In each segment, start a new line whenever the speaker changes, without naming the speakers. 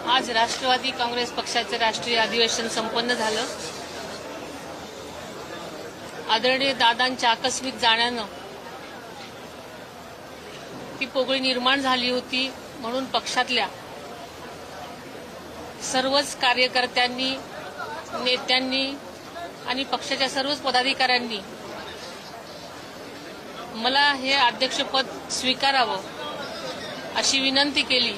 आज राष्ट्रवादी काँग्रेस पक्षाचे राष्ट्रीय अधिवेशन संपन्न झालं। आदरणीय दादांच्या आकस्मिक जाण्यानं ती पोकळी निर्माण झाली होती, म्हणून पक्षातल्या सर्वच कार्यकर्त्यांनी, नेत्यांनी आणि पक्षाच्या सर्वच पदाधिकाऱ्यांनी मला हे अध्यक्षपद स्वीकारावं अशी विनंती केली।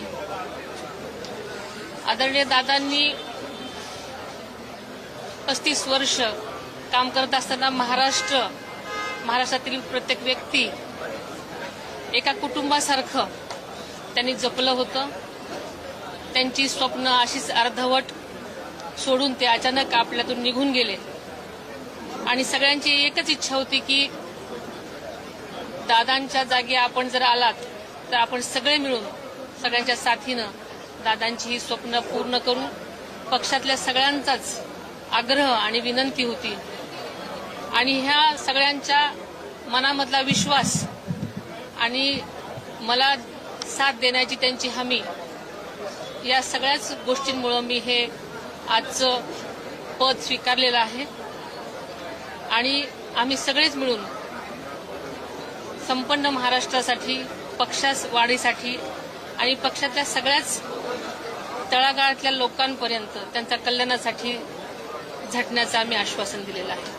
आदरणीय दादांनी 35 वर्ष काम करत असताना महाराष्ट्रातील प्रत्येक व्यक्ती एका कुटुंबासारखं त्यांनी जपलं होतं। त्यांची स्वप्न अशीच अर्धवट सोडून ते अचानक आपल्यातून निघून गेले आणि सगळ्यांची एकच इच्छा होती की दादांच्या जागी आपण जर आलात तर आपण सगळे मिळून सगळ्यांच्या साथीनं दादांची ही स्वप्न पूर्ण करू। पक्षातल्या सगळ्यांचाच आग्रह आणि विनंती होती आणि ह्या सगळ्यांच्या मनामधला विश्वास आणि मला साथ देण्याची त्यांची हमी, या सगळ्याच गोष्टींमुळे मी हे आजचं पद स्वीकारलेलं आहे आणि आम्ही सगळेच मिळून संपूर्ण महाराष्ट्रासाठी, पक्षास वाढीसाठी आणि पक्षातल्या सगळ्याच तळागाळातल्या लोकांपर्यंत त्यांच्या कल्याणासाठी झटण्याचं आम्ही आश्वासन दिलेलं आहे।